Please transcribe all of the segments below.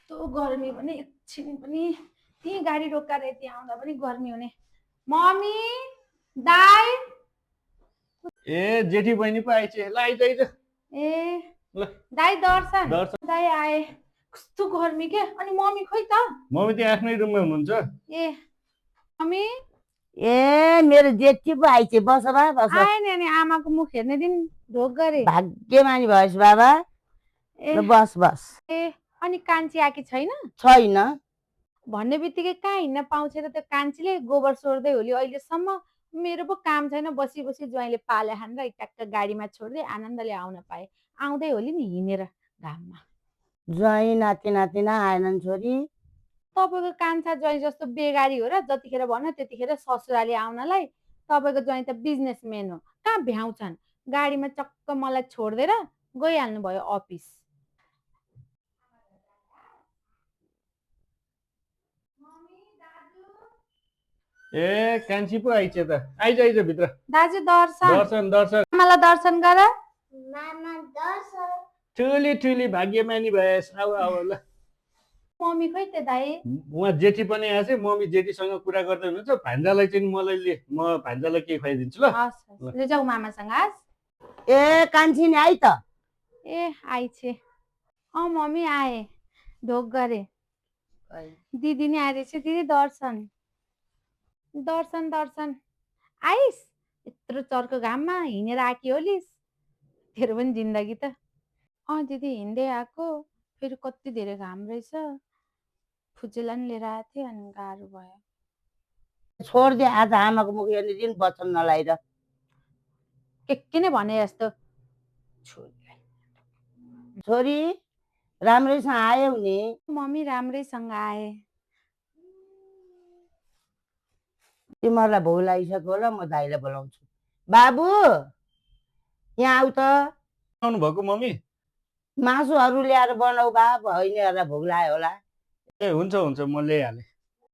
कस्तो गर्मी भने एकछिन पनि त्यही गाडी रोकाएर यति आउँदा पनि गर्मी हुने। मम्मी दाई ए जेठी बहिनी पो आइछ ल आइज ए ल दाई दर्शन दर्शन दाई आए। कस्तो गर्मी के अनि मम्मी खोइ त? मम्मी त्यहाँ आफ्नै रुममा हुनुहुन्छ। ए मम्मी ए मेरो जेठी पो आइछ बस बा बस आए नि अनि आमाको मुख हेर्ने दिन ढोक गरे। भाग्यमानी भएछ बाबा ए ल बस बस ए अनि कान्छी आकी छैन? छैन भन्ने बित्तिकै कहाँ हिँड्न पाउँछ र त्यो कान्छीले गोबर सोर्दै होली अहिलेसम्म। मेरो पो काम छैन, बसी बसी ज्वाइँले पाले खानेर ट्याक्क गाडीमा छोड्दै आनन्दले आउन पाए। आउँदै होली नि हिँडेर घाममा। ज्वाइँ नाति नातिना आएनन् छोरी। तपाईँको कान्छा ज्वाइँ जस्तो बेगारी हो र? जतिखेर भन त्यतिखेर ससुराली आउनलाई। तपाईँको ज्वाइँ त बिजनेसम्यान हो, कहाँ भ्याउँछन्? गाडीमा चक्क मलाई छोडिदिएर गइहाल्नु भयो अफिस। ए कान्छी पो आइछ त आइज आइज भित्र। दाजु दर्शन दर्शन दर्शन आमालाई दर्शन गर। मामा दर्शन ठुली ठुली भाग्यमानी भएस आऊ आऊ ल। मम्मी खोइ त दाइ? उहाँ जेठी पनि आएछ। मम्मी जेठीसँग कुरा गर्दै हुनुहुन्छ। भान्जालाई चाहिँ मलाई लिए, म भान्जालाई के खुवाइदिन्छु ल। हस् ले जाऊ मामासँग आज। ए कान्छी नि आइ त। ए आइछे। मम्मी आए, ढोक गरे। दिदी नि आइरहेछ। दिदी दर्शन दर्शन दर्शन आइस। यत्रो चर्को घाममा हिँडेर आकी होलिस्। तेरो पनि जिन्दगी त। दिदी हिँड्दै आएको, फेरि कति धेरै घाम रहेछ। फुजेला नि लिएर आएको थिएँ अनि गाह्रो भयो। छोडिदिए आज आमाको मुख हेर्ने दिन वचन नलाएर। के नै भने जस्तो। छोरी राम्रैसँग आयौ नि? मम्मी राम्रैसँग आए। तिमीहरूलाई भोक लागिसक्यो होला, म दाइलाई बोलाउँछु। बाबु यहाँ आऊ त। आउनु भएको मम्मी? मासुहरू ल्याएर बनाऊ बा, बहिनीहरूलाई भोक लाग्यो होला। ए हुन्छ हुन्छ म ल्याइहालेँ।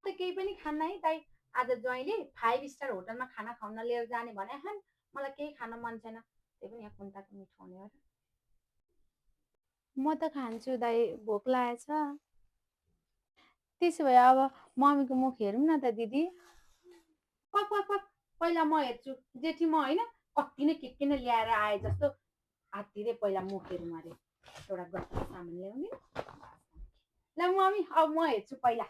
त केही पनि खान्न है दाइ। आज ज्वाइँले 5 स्टार होटलमा खाना खाउन लिएर जाने भने हन। मलाई केही खान मन छैन। त्यही पनि यहाँ कुन्ताको मिठो हुने हो र। म त खान्छु दाइ, भोक लागेछ। त्यसो भए अब मम्मीको मुख हेरौँ न त दिदी। पक पक पक पहिला म हेर्छु। जेठी म होइन कति नै के नै ल्याएर आए जस्तो। हात्तिरै पहिला मुख हेरौँ अरे। एउटा गत्ती सामान ल्याउने। ल मम्मी अब म हेर्छु पहिला।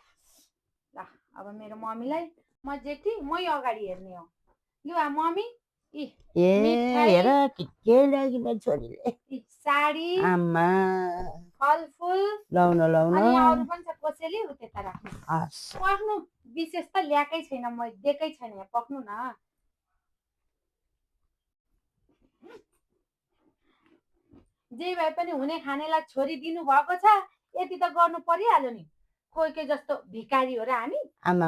ल अब मेरो मम्मीलाई म जेठी मै अगाडि हेर्ने हो। लु मम्मी हेर के ल्यायो मेरो छोरीले। साडी आमा फलफुल लाउन लाउन। अनि अरू पनि छ कसैले त्यता राख्नु। पक्नु विशेष त ल्याएकै छैन, म दिएकै छैन। यहाँ पक्नु न। जे भए पनि हुने खानेलाई छोरी दिनु भएको छ, यति त गर्नु परिहाल्यो नि। कोही कोही जस्तो भिखारी हो र हामी? आमा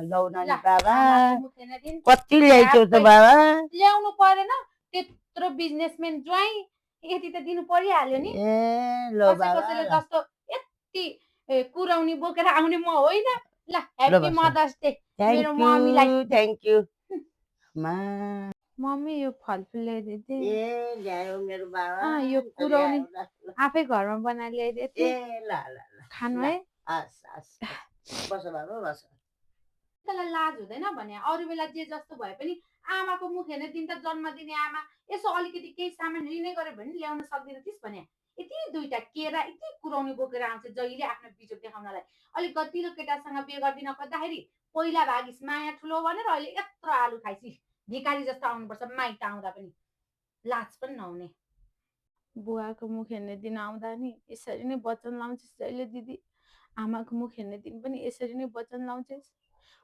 लाउन नि बाबा। दिन कति ल्याइछौ त बाबा? ल्याउनु परेन? त्यत्रो बिजनेसम्यान ज्वाइँ, यति त दिनु परिहाल्यो नि। ए लो बाबा कसैले जस्तो यति कुराउनी बोकेर आउने म होइन। ल ह्याप्पी मदर्स डे मेरो मम्मीलाई। Thank you. मम्मी यो फलफुल ल्याइदिए। ए ल्यायो मेरो बाबा। यो कुराउनी आफै घरमा बनाएर ल्याइदिए। ए ल ल ल खानु है। बस बाबा बस। त्यसलाई लाज हुँदैन भने? अरू बेला जे जस्तो भए पनि आमाको मुख हेर्ने दिन त जन्म दिने आमा यसो अलिकति केही सामान लिनै गऱ्यो भने ल्याउन सक्दिन थिइस् भने? यति दुईटा केरा यति कुराउनी बोकेर आउँछ जहिले आफ्नो बिजोग देखाउनलाई। अलिक गतिलो केटासँग बिहे गरिदिन खोज्दाखेरि पहिला भागिस माया ठुलो भनेर अहिले यत्रो आलु खाइसी। भिखारी जस्तो आउनुपर्छ माइत आउँदा पनि। लाज पनि नहुने। बुवाको मुख हेर्ने दिन आउँदा नि यसरी नै वचन लाउँछस् जहिले दिदी। आमाको मुख हेर्ने दिन पनि यसरी नै वचन लाउँछस्।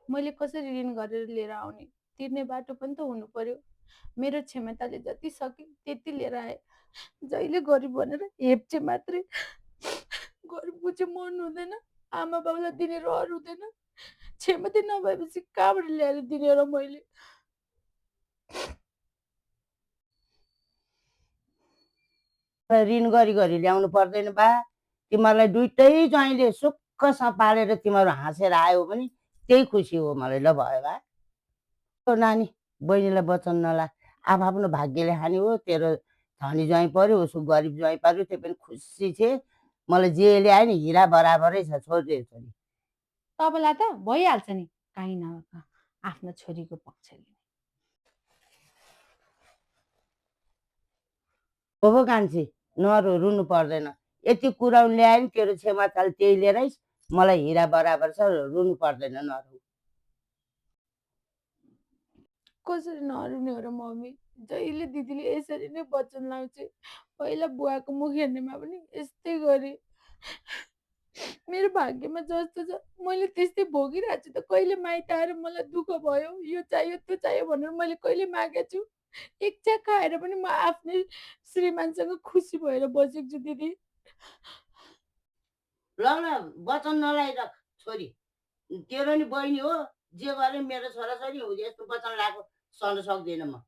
मैले कसरी ऋण गरेर लिएर आउने? तिर्ने बाटो पनि त हुनु पर्यो। मेरो क्षमताले जति सके त्यति लिएर आए। जहिले गरिब भनेर हेप्चे मात्रै। गरिबको चाहिँ मन हुँदैन, आमा बाउलाई दिने रहर हुँदैन। क्षमता नभएपछि कहाँबाट ल्याएर दिने र मैले? ऋण गरी गरी ल्याउनु पर्दैन बा। तिमीहरूलाई दुइटै ज्वाइँले सुखसँग पालेर तिमीहरू हाँसेर आयो भने त्यही खुसी हो मलाई। ल भयो बा। नानी बहिनीलाई वचन नला। आफ्नो भाग्यले हानि हो। तेरो धनी ज्वाइँ पर्यो, उसको गरिब ज्वाइँ पर्यो, त्यो पनि खुसी छे। मलाई जे ल्यायो नि हिरा बराबरै छ छोरी छोरी। तपाईँलाई त भइहाल्छ नि काहीँ न आफ्नो छोरीको पक्ष लिने। हो कान्छी नरो रुनु पर्दैन, यति कुराउनु ल्यायो नि तेरो छेमा चाल त्यही लिएर आइस, मलाई हिरा बराबर छ रुनु पर्दैन नरु। कसरी नरुने हो र मम्मी? जहिले दिदीले यसरी नै वचन लाउँछे। पहिला बुवाको मुख हेर्नेमा पनि यस्तै गरे। मेरो भाग्यमा जस्तो छ मैले त्यस्तै भोगिरहेको छु त। कहिले माइत आएर मलाई दुःख भयो, यो चाहियो त्यो चाहियो भनेर मैले कहिले मागेको छु? एक चिया खाएर पनि म आफ्नै श्रीमानसँग खुसी भएर बसेको छु दिदी। ल ल वचन नलाइराख छोरी, तेरो नि बहिनी हो, जे गरे मेरो छोराछोरी हुँदै यस्तो वचन लाएको सहन सक्दिनँ म।